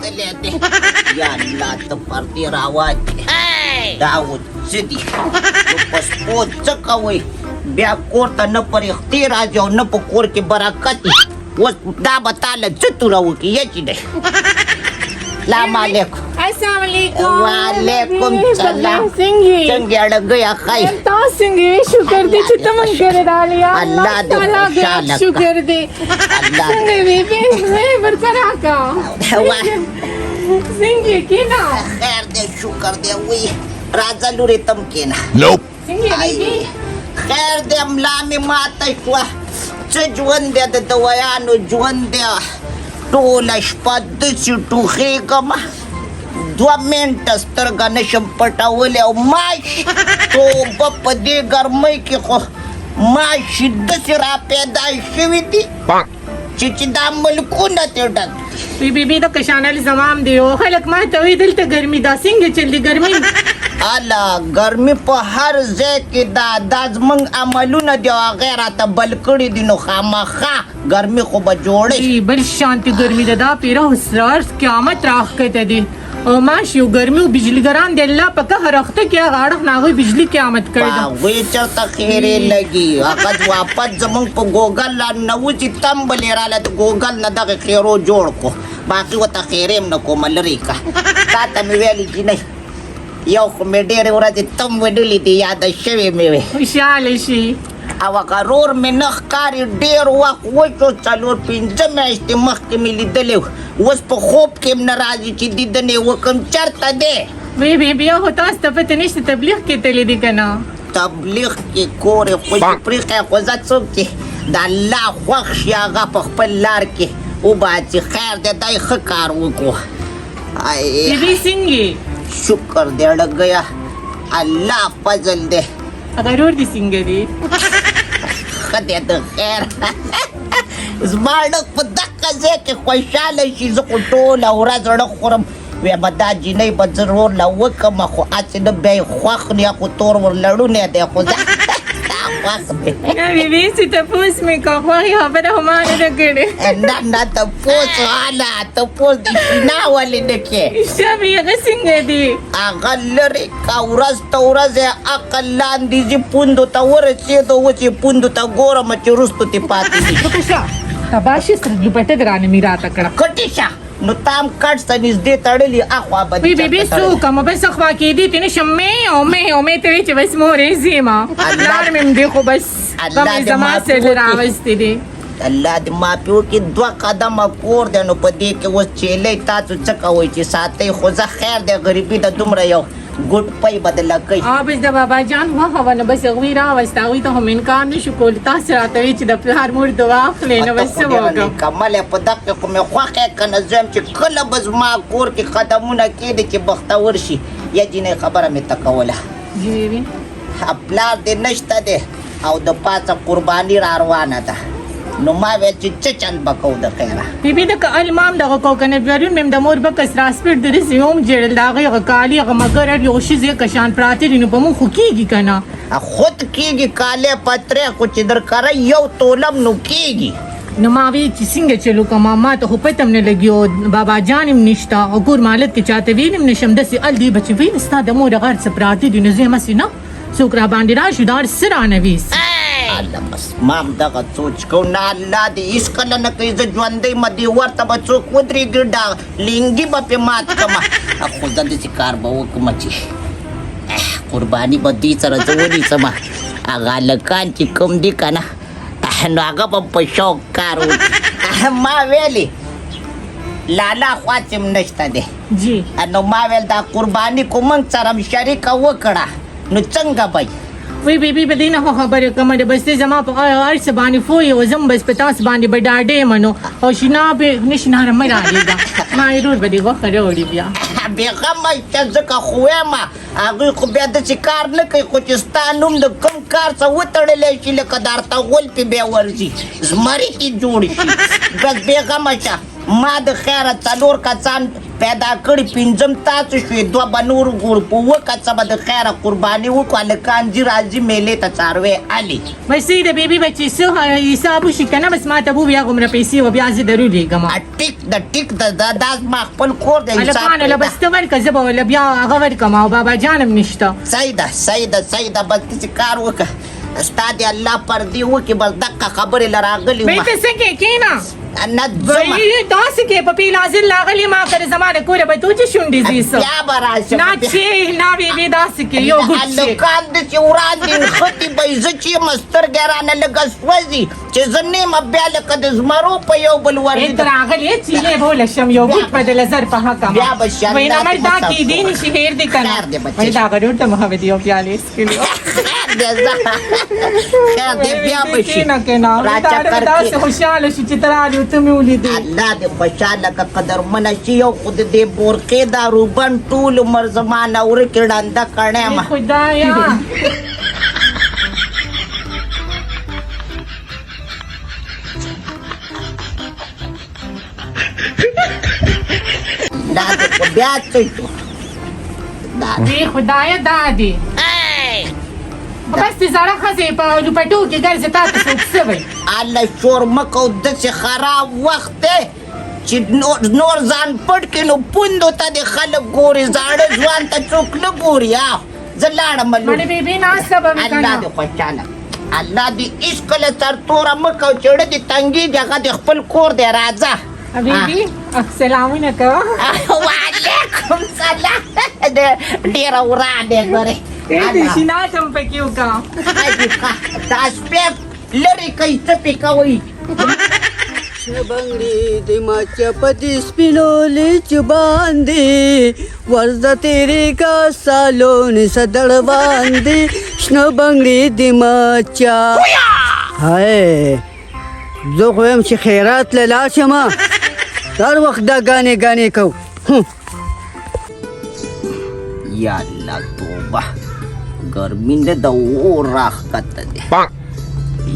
راغلی دی یا الله ته پردې راواچې دا و څه دي نو په سپو څه کوئ بیا کور ته نه پرېختې راځي او نه په کور کې برکت وي اوس دا به تاله څه توره وکړي یچې دی سلام علیکم السلام علیکم وعلیکم سلام څنګه څنګه اړګیا خای تاسو څنګه شکر دې چې تم کړه دالیا الله دې خوشاله کړه. شکر دې الله څنګه بیبي ورکرا کا څنګه کینا خیر دې شکر دې وی راځه لورې تم کېنه څنګه بیبي خیر دې ملا مې ماته شوه څه ژوند دی د دویانو ژوند دی ټوله شپه داسې ټوخېږم 2 منټه سترګه نشم پټولی او ماش توبه په دې ګرمۍ کې خو ماشي داسې را پیدا شوي دي چې دا ملکونه ترې ډک بیبي د کشانل زمام دی او خلک ما ته وی دلته ګرمي دا څنګه چلی ګرمي الا ګرمي په هر ځای کې دا زموږ عملونه دي او هغې راته بل کړي دي نو خامخا ګرمي خو به جوړی بل شانتي ګرمي دا پیره سرار قیامت راخته دي او ماشي ګرمي او بجلیګران دی الله په قهر اخته کې غاړه ناغوي بجلی قیامت کړي دا وی چرته خیرې لګي هغه واپس زموږ په ګوګل لا نوځي تمبلې راله د ګوګل نه دغه خیرو جوړ کو باقي ورته خیرې هم نه کوم لرې کا تا ته مې ویلي چې نه یو خو مې ډېرې ورځې تم وډلې دي یاده شوې مې وې خوشاله شي او هغه رور مې نه ښکاري ډېر وخت وشو 4-5 میاشتې مخکې مې لیدلی اوس په خوب کې هم نه راځي چې دیدنې وکړم چېرته دی بیبي بیا خو تاسو ته پته نشته تبلیغ کې تللی دی که نه تبلیغ کې کورې خوشي پرېښی خو زه څوک چې د الله خوښ شي هغه په خپل لار کې وباسي خیر دی دی ښه کار وکړو بیبي څنګه شکر دی ډګیا الله فضل دی هغه رور دي څنګه دی ښه دی د خیر زما ډک په دقه ځای کې خوشحاله شي زه خو ټوله ورځ ړه خورم ویا به دا جینۍ به زه رور له وکړم خو هسې نه بیا یې خوښ نه یا خو تور ور لړونی دی خو زه دا خوښ دی بیبي چې تپوس مې که خوښې خبره خو ما نه ده کړې نه تپوس واله تپوس د شینا ولې نه کې شابې هغه څنګه دی هغه لرې که ورځ ته ورځ یې عقل لاندې ځي پوندو ته ورسېدو اوس یې پوندو ته ګورم چې وروستو تې پاتې دي تباشي سترګې پټه درانه مې راته کړه کټې شه نو تام کټ ته نږدې تړلي اخوا به دې بیبي څوک ما بس خوا کې دي ته نشم مې ته وی چې بس مورې زیما لار مې دې خو بس کومې زما سره راوستې دي الله دې معافي وکړي 2 قدمه کور دی نو په دې کې اوس چیلۍ تاسو څه کوئ چې ساتئ خو زه خیر دی غریبي د دومره یو ګوډ پی بدله کوي بس د بابا جان وخوه نه بس هغوی راوسته هغوی ته هم انکار نه شو کولی تاسو راته وایي چې د پلار مور دعا اخلئ نو بس څه وکړم کمل په دقه خو مې خوښ یې که نه زه یم چې کله به زما کور کې قدمونه کېږدي چې بختور شي یا جینۍ خبره مې ته کوله جی بیبي پلار دې نشته دی او د پاسه قرباني را روانه ده نو ما ویل چې څه چل به کوو د خیره بیبي د المام دغه کوکنه بیارون مې د مور بکس راسپېټ د رسې هم جړل د هغې هغه کالي هغه مګر یو ښځې کشان پراته دي نو په مونږ خو کېږي که نه خود کېږي کالې پترې خو چې در کره یو تولم نو کېږي نو ما وی چې څنګه چلو کوم ما ته خو پته هم نه لګي او بابا جان هم نشته او کور مالک کې چاته ویل هم نشم داسې ال دی بچې وی ستا د مور غر څه پراته دي نو زه هم هسې نه څوک را باندې راشي دا څه رانه ویس الله بس ما هم دغه سوچ کو نه الله دې هېڅکله نه کوي زه ژوندی م دې ورته به څوک ودرېږي دا لینګي به پرې مات کړمه خو زه داسې کار به وکړم چې قرباني به دې سره زه ونیسمه هغه هلکان چې کوم دي که نه نو هغه به په شوق کار وکړي ما ویلې لالا خوا چې هم نشته دی جی نو ما ویل دا قرباني کو موږ سره هم شریکه وکړه نو څنګه به وی بیبي به دې نه خو خبرې کومه ده بس دې زما په هر څه باندې فوی او زم بس په تاسو باندې به ډاډې منو او شینا به نشناره مې راغېږه ما یې رور به دې غوښه راوړي بیا بېغمه چې ځکه خو وایم هغوی خو بیا داسې کار نه کوي خو چې ستا نوم د کوم کار څه وتړلی شي لکه د ارته غول پې بیا ورځي زمري کې جوړ شي بس بېغمه شه ما د خیره څلور کسان پیدا کړي پنځم تاسو شوې دوه به نور ګور په اووه کسه به د خیره قرباني وکړو هلکان ځي راځي میلې ته څاروی علي بس د بیبي بچې څه حساب وشي که نه بس ما ته ووایه هغومره پیسې و بیا زه درو لیږم ټیک دا زما خپل کور دی هلکانو له بس ته ورکړه زه به ورله بیا هغه ورکړم او بابا جان هم نشته صحیح ده بس داسې کار وکړه ستا د الله پردې وکړي بس دقه خبرې له راغلي بیته څه کې کښېنه نه ځمه داسې کې په پیلازل راغلی ما که د زما د کوره به تو چې شونډې ځي څه بیا به راشم نه چې نه بیبي داسې کې یو ګوټ شي هلکان داسې وړاندې نښتي به یې زه چې یم سترګې رانه لږه سوځي چې زه نه یم بیا لکه د زمرو په یو بل ته راغلی چینې به ولشم یو ګوټ به د لزر په حقه بیا به شاندار وایي نمر دا کېدی نشي هېر دې که نه وایي دا هغه ډوډ ته محمد یو پیالې خیر دی بیا به شي راچکر داسې خوشحاله شو چې ته راغلې ته مې ولیدې الله دې خوشحاله که قدرمنه شي یو خو د دې بورقې دا روبن ټول عمر زما نه ورکې ړنده کړی یم خدایا دا دې خو بیا څه شو وی خدایا دا دی بس دې زړه ښځې په لوپټو کې ګرځې تا ته څوک څه وایي الله شور مه کوه داسې خراب وخت دی چې نور ځان پټ کړي نو پوندو ته دې خلک ګوري زاړه ځوان ته څوک نه ګوري زه لاړم مړې بیبي ناسته به وي که الله نه دې خوشحاله الله دې هېڅکله سرتوره مه کوه چېړه دې تنګېږي هغه دې خپل کور دی راځه بیبي سلامونه کوه وعلیکم سلام ډېره وران دی ګورې شینات هم پکې وکړه دا سپېک لرې کوي څه پې کوئ بنگړي د ماچا پدې سپینو لیچ باندې ورځه تیرې کا سالون صدړ باندې شنو بنگړي د ماچا هاي زه خو یم چې خیرات له لاس یم هر وخت دا ګانې کو یا الله توبه ګرمي نه د اور راښکته دی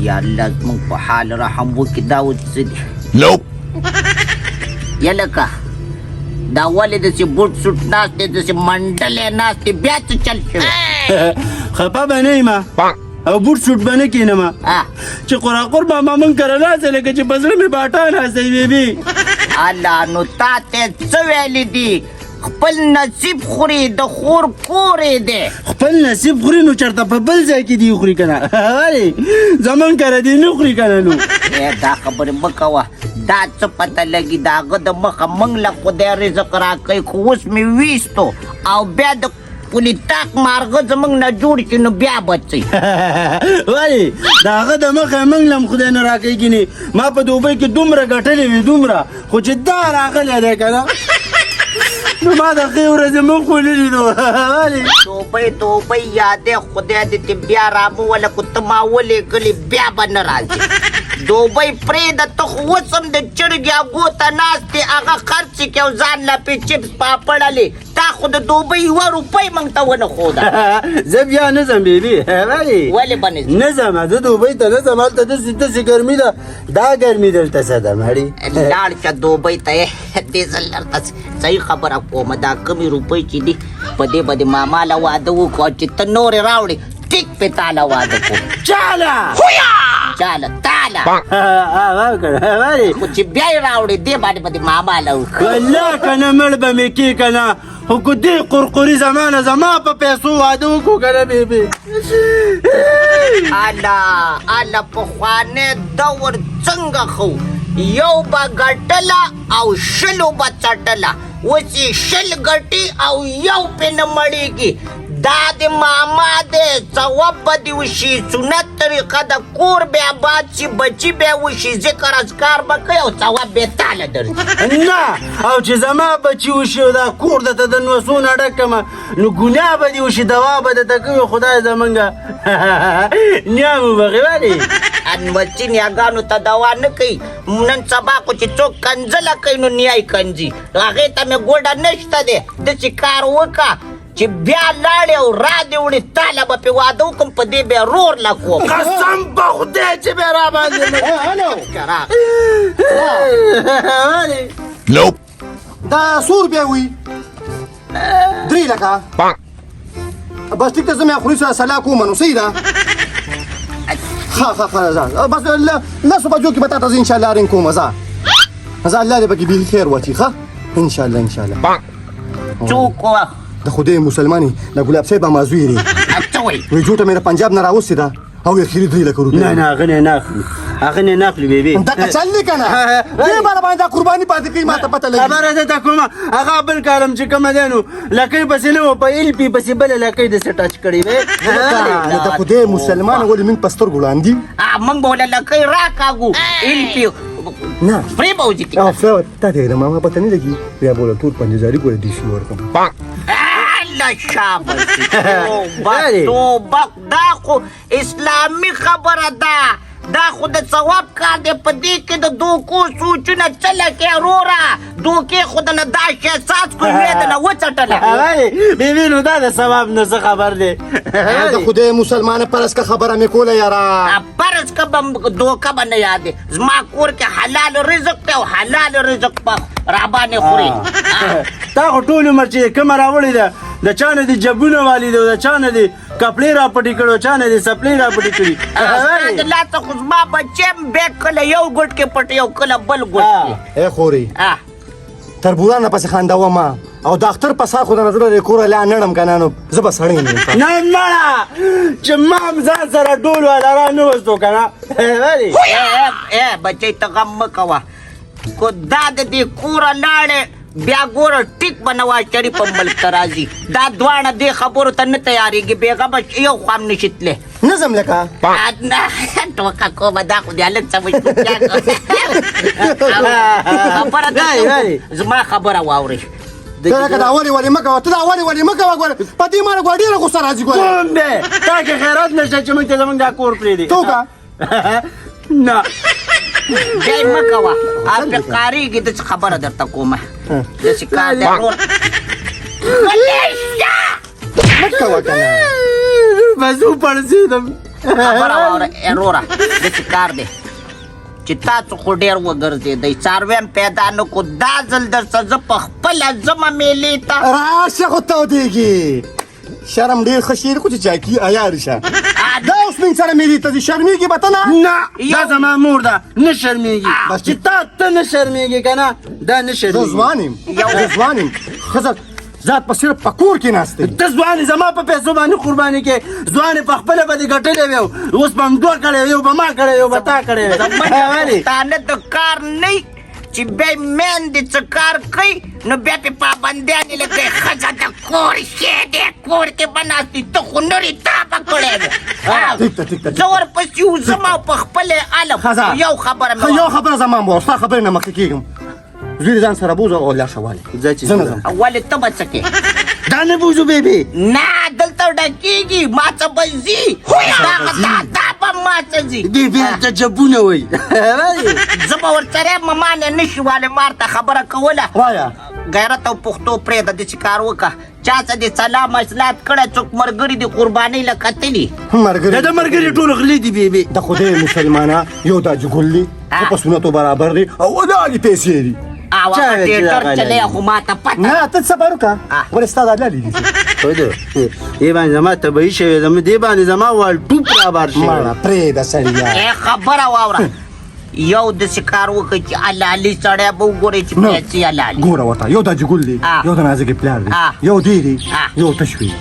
یا الله زموږ په حال رحم وکړي دا اوس څه دي یا لکه دا ولې داسې بوټ سوټ ناست دی داسې منډلې ناست دی بیا څه چل شوی خفه به نه یم او بوټ سوټ به نه کښېنم چې قراقر ماما من کره ناسته لکه چې په زړه مې باټا ناستی بیبي الله نو تا ته څه ویلي دي خپل نصیب خوري د خور کورې دی خپل نصیب خوري نو چېرته په بل ځای کې دي وخوري که نه ولې زمون کره دي نه خوري که نه نو دا خبرې مه کوه دا څه پته لګي د هغه د مخه موږ له خدای رزق راکوي خو اوس مې ویستو او بیا د پولي تاک مارغه زموږ نه جوړ شي نو بیا بچئ ولې د هغه د مخه موږ له هم خدای نه راکوي ګینې ما په دوبۍ کې دومره ګټلې وي دومره خو چې دا راغلی دی که نه نو ما د ښې ورځې مخ ولري نو ولې توبۍ یادې خدای دې ته بیا رابوله خو ته ما ولېږلې بیا به نه راځې دوبۍ پرېږده ته خو اوس هم د چرګې اګو ته ناست یې هغه خرڅ کړې او ځان له پې چپس پاپړلې تا خو د دوبۍ 1 روپۍ موږ ته ونه ښوده زه بیا نه ځم بیبي ولې به نه نه ځم زه دوبۍ ته نه ځم هلته داسې ګرمي ده دا ګرمي دلته څه ده مړې لاړ شه دوبۍ ته یې دې ځل درته صحیح خبره کومه دا کمې روپۍ چې دي په دې به د ماما له واده وکړو چې ته نورې راوړې ټیک پې تا له واده کړو چاله تاله ولې خو چې بیا یې راوړې دې باندې به د ماما له وکړو والله که نه مړ به مې کې که نه خو که دې قرقري زمانه زما په پیسو واده وکړو که نه بیبي الله پخوانی دور څنګه خو یو به ګټله او شلو به څټله اوس یې شل ګټي او یو پې نه مړېږي دا د ماما دی ثواب به دې وشي سنت طریقه د کور بیا باد شي بچي بیا وشي ذکر اذکار به کوي او ثواب بیا تاله درځي نه او چې زما بچي وشي او دا کور درته د نوسو نه ډک کړمه نو ګناه به دې وشي دوا به درته کوي خدای زمونږه نیا مو بخي ولې بچي نیاګانو ته دوا نه کوي نن سبا خو چې څوک کنځله کوي نو نیای کنځي هغې ته مې ګوډه نشته دی داسې کار وکړه چې بیا لاړې او را دې وړې تاله به پې واده وکړم په دې بیا رور له کوم قسم په خدای چې بیا را باندې راغی ولې دا 100 روپیه وي 3 لکه بس ټیک ته زه مې اخوري سره سلا کوم نو صحیح ده ښه بس لسو بجو کې به تا ته زه انشاءالله رینګ کوم زه الله دې پکې بالخیر واچي ښه انشاءالله څوک وه د خدای مسلمانې د ګلاب صاحب امازوی دی څه وایي وی جوټه مې د پنجاب نه راوستې ده او اخري 3 لکه روپۍ نه هغه نه ناخلي بیبي دا کچل نه کنه دې باندې باندې قرباني پاتې کوي ما ته پته لګي خبره ده تا کومه هغه بل کارم چې کومه دی نو لکۍ پسې نه وه په ایل پي پسې بله لکۍ داسې ټچ کړې وې د خدای مسلمان ولې موږ په سترګو وړاندې موږ به ولې لکۍ راکاږو ایلپي نه فري به وځي او فلاور تا ته د ماما پته نه لګي بیا به ټول 5000 ګوره دیشي ورکړم الله شابه توبه دا خو اسلامي خبره ده دا خو د ثواب کار دی په دې کې د دوکو سوچونه څه لکې وروره دوکې خو د نه دا شی احساس کړو یې د نه وڅټله بیبي نو دا د ثواب نه څه خبر دی د خدای مسلمانه پرس که خبره مې کوله یاره پرس که به دوکه به نه یادې زما کور کې حلال رزق دی او حلال رزق په رابانې خوري تا خو ټول عمر چې کومه راوړې ده د چا نه دي جبونه والي ده د چا نه دي کپړې راپټې کړو چا نه دي سپلې راپټې کړي د لا ته خو زما بچیم بیا کله یو ګوټ کې پټ یو کله بل ګوټ کې ای خوري تربوزان نه پسې خانداوه ما او د اختر په سا خو د نظر د کوره لا نړم کنه نو زه به سړی نه نه مړه چې ما هم ځان سره ډول والا را نه وستو کنه بچی ته غم مه کوه کو دا د دې کوره لاړې بیا ګوره ټیک به نواز شریف هم ملک ته راځي دا دواړه دې خبرو ته نه تیارېږي بېغمه یو خوا هم نشي تللی نظم لکه ټوکه کومه دا خو دې هلک څه خبره ده زما خبره واورئ ته لکه دا ولې مه کوه ته دا ولې مه کوه ګوره په دې ماړه ګوره ډېره غوسه راځي ګوره کوم دی تا کې خیرات نشته چې موږ ته زموږ دا کور پرېږدي ته وکړه نه دی مه کوه پې کارېږي داسې خبره درته کومه داسې کار دی ورور مه کوه کنه بس وپړسېدم خبره واوره وروره داسې کار دی چې تاسو خو ډېر وګرځېدئ څاروی هم پیدا نه کړو دا ځل درڅه زه په خپله ځمه میلې ته راشه خو تودېږي شرم ډېر ښه شعر خو چې چاکي عیار شه دا اوس من سره مېلې ته ځي شرمېږي به ته نه نه دا زما مور ده نه شرمېږي بس چې ته نه شرمېږي که نه دا نه زه شرمېږي ځوان یم زه ځوان یم ښځه ذات په صرف په کور کې ناست دی ته ځوان زما په پیسو باندې قرباني کې ځوان په خپله به دې ګټلی وی اوس به هم دوه کړی یو به ما کړی یو به تا کړی پښتانه د کار نه چې بیا میندې څه کار کوي نو بیا پې پابندیانې لګوي ښځه د کور شی دی کور کې به ناستې ته خو نورې تا به کړی دی زه ورپسې وځم او په خپله علم یو خبره مې یو خبره زما مور ستا خبرې نه مخکې کېږم زوی دې ځان سره بوځه او لاشه والې ځه چې زه نه ځم ولې ته به څه کې دا نه بوځو بیبي نه دلته ډکېږي ما څه به ځي دا به ما څه ځي بیبي ته جبونه وایي زه به ورسره یم ما نه نشي والی مار ته خبره کوله وایه غیرت او پښتو پرېږده داسې کار وکړه چا څه دې سلام اصلاحات کړی څوک ملګري دې قربانۍ له کتلي ملګري د ملګري ټول غلي دي بیبي د خدای مسلمانه یو دا جګل دی خو په سنتو برابر دی او ولالې پیسې دي او هغه ټیټر چلی خو ما ته پته نه ته صبر وکړه ولې ستا دا لالې دي دې باندې زما طبیعي شوی دې باندې زما والټوپ رابار شوی ماړه پرېږده سړیه خبره واوره یو داسې کار وکړئ چې حلالي سړی به وګورئ چې پیسې حلالي ګوره ورته یو دا جګل دی یو د نازکې پلار دی یو دی دی یو تش وي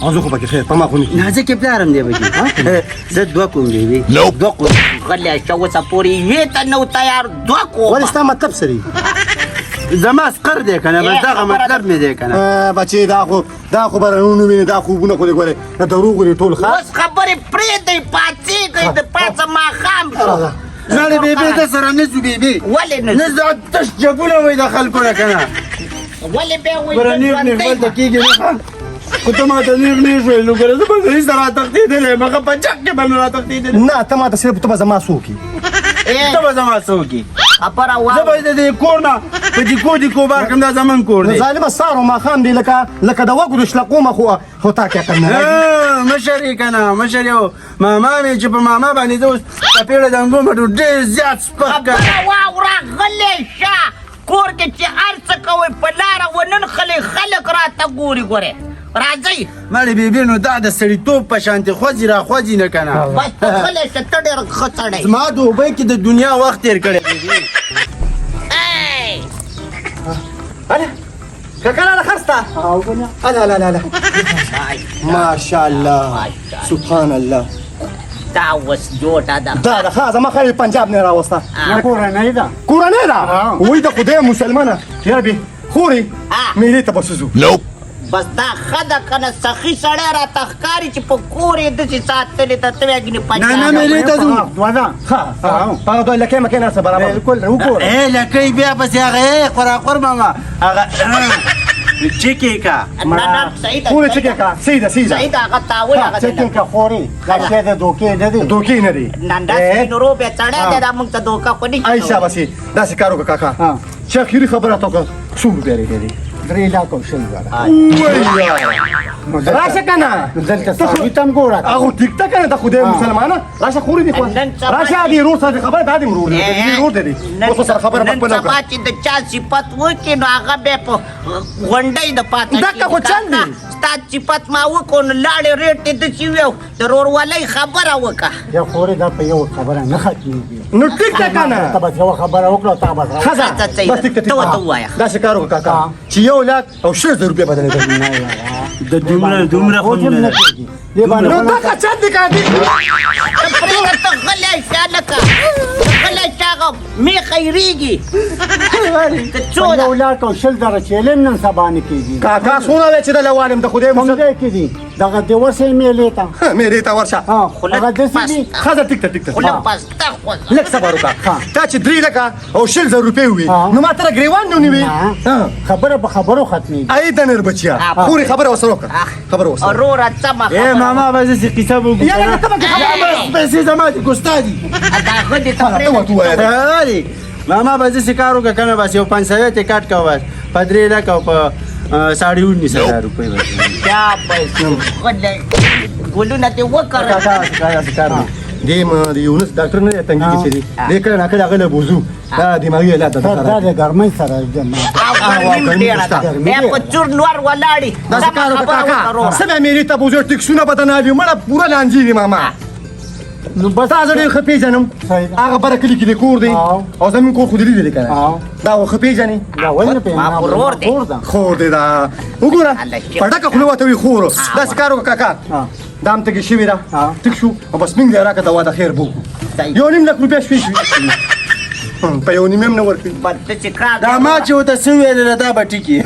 او زه خو پکې خیر په ما خو نه نازکې پلار هم دی پکې زه دوه کوم بیبي دوه کوم غلی شه اوسه پورې یوې ته نه و تیار دوه کومه ولې ستا مطلب څه دی زما سقر دی که نه بس دغه مطلب مې دی که نه بچې دا خو به رڼونه وینې دا خوبونه خو دې ګورې د دروغو دي ټول ښه اوس خبرې پرېږدئ پاڅېږئ د پاسه ماښام شو نه بیبي د سره نه ځو بیبي ولې نه نه دا تش جبونه وایي د خلکو نه که نه ولې بیا وایي ګوره نیغ نیغ بلته کېږي نه خو ته ما ته نیغ نیغ ویل نو ګوره زه به غریز ته راتښتېدلی یم هغه په چک کې به مې راتښتېدلی نه ته ما ته صرف ته به زما څوک ته به زما څوک یې خبره زه به د دې کور نه په دیکو بار کړم دا زمون کور دی ظالمه سهار و ماښام دی لکه د وږو د شلقومه خو تا کې عقل نه راځي مشر یې که نه مشر یو ماما مې چې په ماما باندې زه اوس څپېړه د انګو مټو ډېر زیات سپک خبره واوره غلی شه کور کې چې هر څه کوئ په لاره ونن خلک راته ګوري ګورې راځئ مړې بیبي نو دا د سړیتوب په شانتې خوځي را خوځي نه که نه بس ته غلی شه ته ډېر ښه سړی زما دوبۍ کې د دنیا وخت تېر کړی ای هلا كاكا خرستا لا لا لا لا ما شاء الله سبحان الله دا اوس جوړه ده دا خازه ما خلي پنجاب نه راوستا کورنۍ ده کورنۍ ده وای د خدای مسلمانه یا بي خوري ملي ته بسزو بس دا ښه ده که نه سخي سړی راته ښکاري چې په کور یې داسې ساتلې ته ته وایې ګینې نه مېلې ته ځو هغه دوه لکۍ مکۍ ناسته برابر بالکل وګوره لکۍ بیا پسې هغه خوراخور ماما هغه چکې کا خوري چکې کا سیده سیده صحیح ده هغه تاول هغه چکن کا خوري دا کې د دوکې نه دي دوکې نه دي نن داسې نورو بیا سړی دی دا موږ ته دوکه خو نه شي عایشه بسې داسې کار وکړه کاکا چې اخري خبره ته وکړه څو روپۍ لري 3 لاک او 100 زره راشه کنه دلته ساوي تم ګوره هغه ټیک ته کنه د خدای مسلمانه راشه خوري دی خو راشه دی روز سره خبره دادی مرور دی روز دی اوس سره خبره په نن سبا چې د چا صفت وکړي نو هغه بیا په غونډۍ د پاته دکه خو چل دی ستا صفت ما وکړو نو لاړې ریټ دې داسې ویو د ورورولۍ خبره وکړه یا خوري دا په یو خبره نه ختمېږي نو ټیک ته کنه ته بس یو خبره وکړه تا بس خزه بس ټیک ته ته وایا دا څه کار وکړه کاکا چې 1 لاک او 600 روپۍ بدلې د دومره خو نه نو دا څه دي کاندي پرېږده ته غلی شه لکه غلی شه هغه میخه یې ریږي ته څو ده 1 لاک او 100 زره چې علم نن سبا نه کېږي کاکا څونه دی چې د لوالم د خدای کوم ځای کې دي دغه د ورسې میلې ته مېرې ته ورشه هغه داسې دي خزه ټیک ته خوله پسته خوځه لږ صبر وکړه تا چې 3 لکه او 600 روپۍ وي نو ما تر ګریوان نه نیوي خبره په خبرو ختمېږي ای د نر بچیا خوري خبره وسره وکړه خبره وسره وروره سمه اے ماما بس دې قصه وګورئ یاره ته به پیسې زما دي ګستا دي دا خو دې ته پرېږده ماما بس دې کار وکړه کنه بس یو 500 ته کټ کا بس په 3 لک او په 19,500 روپۍ بس بیا پیسې غلی ګلونه دې وکړه دې ما د یونس ډاکټر نه تنګي کې دي دې کله نه کله غل بوزو دا دماغي علت ده دا د ګرمۍ سره جمع بیا په چور نور ولاړې دا څه کار وکړه کاکا سبا مېرې ته بوزو ټیکسونه بدنالي مړه پوره لانجی دي ماما نو بس تاسو ډېر ښه پېژنم هغه بره کلي کې د کور دی او زموږ کور خو دې لیدلی که نه دا خو ښه پېژنې دا ولې نه ما ورور دی خور دی دا وګوره په ډکه خوله ورته وي خورو داسې کار وکړه کاکا دا هم تږې شوې ده ټیک شو او بس موږ دې راکړه دوا د خیر بو 1.5 لک روپۍ شوې په 1.5 هم نه ورکوي دا ما چې ورته څه ویلې دا به ټیکي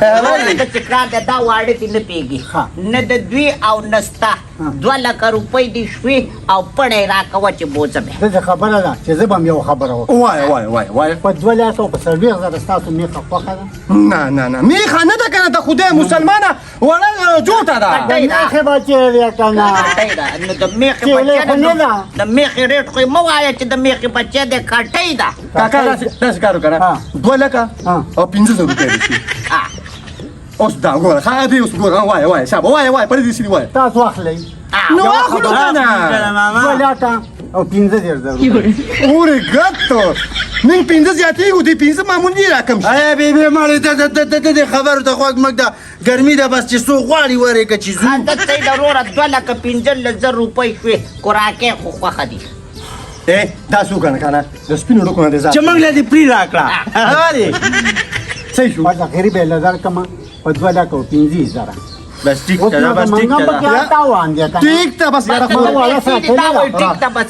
چې کار دی دا واړه دې نه پېږي نه د دوی او نه ستا 2 لکه روپۍ دې شوې او پړی راکوه چې بوځه مې دغه خبره ده چې زه به هم یو خبره وکړم وایه په 2 لاک او په 40 زره ستاسو میخه خوښه ده نه میخه نه ده که نه د خدای مسلمانه وړه جوړه ده میخې بچې دی که نه نو د میخې د میخې ریټ خو یې مه وایه چې د میخې بچی دی کټۍ ده کاکا داسې کار وکړه 2 لکه او 500 روپۍ دې شي اوس دا ګوره ښه دی اوس ګوره وایه شابه وایه پرې دې سړي وایه تاسو اخلئ نو اخلو که نه 2 لاکه او 15 زره اورې ګټو موږ 15 زیاتېږو دې 15 معمولي رقم شي ایا بیبي مړې ته خبرو ته خوږ مږ ده ګرمي ده بس چې څو غواړي ورېکه چې ځو د صحیح ده وروره 2 لکه 15 روپۍ شوې خوراکۍ خو خوښه دي دا څو کنه د سپینو ډکو نه دې ځه چې موږ له دې پرې راکړه صحیح شو بس غریب یې لزر کما په 2 لاک او 15 زره بس ټیک ته بس ټیک ته ټیک ته بس یاره خبره ټیک ته بس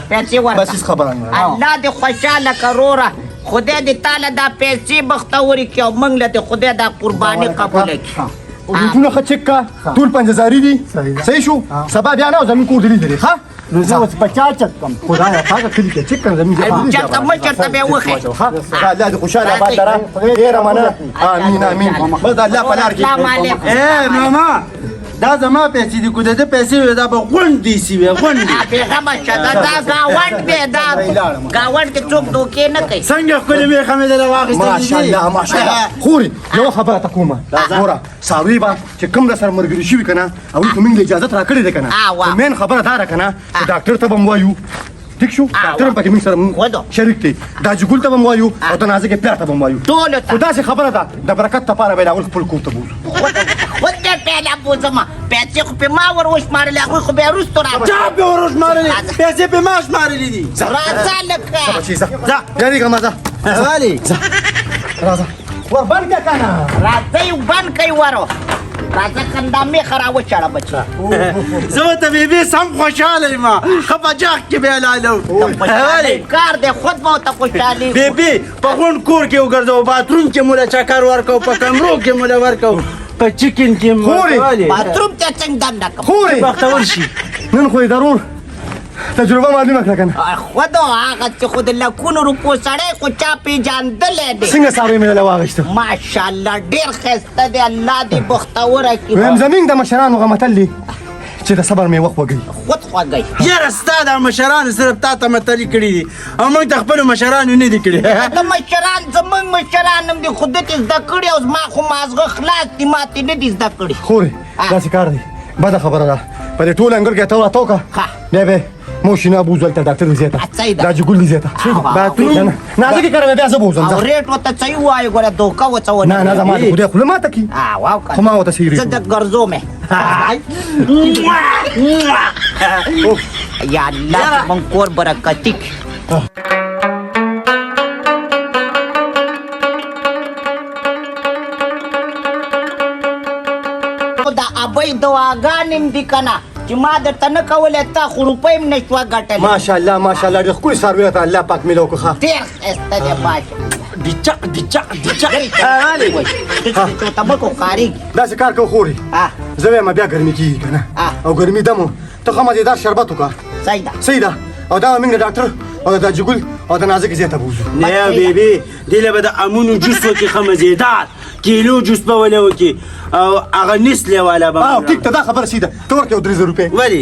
پیسې ورکړه بس هیڅ خبره نه الله دې خوشحاله کړه وروره خدای دې تاله دا پیسې بختوري کړي او موږ له دې خدای دا قرباني قبوله کړي ټولونه ښه چک کا ټول 5000 دي صحیح شو سبا بیا نه زموږ کور دې لیدلی ښه نو زه اوس په چا چک کم خدایه پاکه کلي کې چک کړم زموږ چېرته مه چېرته به یې وښیې الله دې خوشحاله آباد لره ډېره مننه امین بس د الله په لار کې السلام علیکم ماما دا زما پیسې دي کو د پیسې وي دا به غونډې سي وي غونډې بېغمه شه دا ګاونډ دی دا ګاونډ کې څوک دوکې نه کوي څنګه ښکلې میخه مې درله واخېستې ماشاءالله خوري یو خبره ته کومه ګوره څاروي به چې کوم در سره ملګري شوي که نه هغوی خو موږ له اجازت راکړې ده که نه مین خبره دا ده که نه چې ډاکټر ته به م وایو ټیک شو ډاکټر هم پکې موږ سره شریک دی دا جګول ته به م وایو او د نازکې پلار ته به م وایو ټولو خو ته داسې خبره ده د برکت لپاره به یې هغوی خپل کور ته بوځو خود بیا پیاله بوځمه پیسې خو پې ما ور وشمارلې هغوی خو بیا وروستو را چا پې ور وشمارلې پیسې پې ما شمارلې دي راځه لکه بچي ځه یارېږه ځه ولې راځه ور بند کړه که نه راځئ بند کوي ورو راځه کندا میخه را وچاړه بچي زه به ته بیبي سم خوشحاله یم ښه په جاغ کې بیا لالو ولې کار دی خود به ورته خوشحالي بیبي په غونډ کور کې وګرځو باتروم کې موله چکر ورکو په کمرو کې موله ورکو په چکن کې خورې. باتروم ته څنګه دنده کوم خورې بختور شي نن خو یې ضرور تجربه معلومه کړه که نه خودو هغه چې خو د لکونو روپو سړی خو چا پېژندلی دی څنګه څاروی مې له واغېسته ماشاءالله ډېر ښایسته دی الله دې بختوره ویم کړي زمونږ د مشرانو هغه متل دی چې د صبر میوه خوږوي خود خوږی یاره ستا دا مشرانو صرف تا ته متلي کړي دي او موږ د خپلو مشرانو نه دي کړي د مشران زمونږ مشران هم دي خو ده تې زده کړي او زما خو مازغه خلاص دي ما تې نه دي زده کړي خورې داسې کار دی بده خبره ده په دې ټول انګل کې ته راتاو که بیا به موشینه بوځو هلته ډاکټر دې ځای ته صحیح ده. دا جګول دې ځای ته باتروم نازکې کړه بیا زه بوځم او ځه ریټ ورته صحیح ووایه ګوره دوکه وڅونه نه نه زما د خدای خوله ماته کړي واو خو ما ورته صحیح زه ریټ د ګرځو مې یا الله زموږ کور برکتي کړي د ابۍ دعاګانې هم دي که نه چې ما درته نه کولی تا خو روپۍ هم نه شوه ګټلی ماشاءالله ماشاءالله ډېر ښکلي څاروي راته الله پاک میله وکړه ښه ډېر ښایسته دی باشه ډیچک ډیچک ډیچک ته به خو ښکارېږي داسې کار کوو خورې زه وایم بیا ګرمي کېږي که نه او ګرمي دمو ته ښه مزېدار شربت وکړه صحیح ده صحیح ده او دا موږ د ډاکټر او د جګول او د نازکې ځای ته بوځو نه بیبي دې له به د امونو جوس وکړي ښه مزېدار کیلو جوس به وله وکړي او هغه نسلې والا به ټیک ته دا خبره سیده ته ورکړې 3000 روپۍ ولې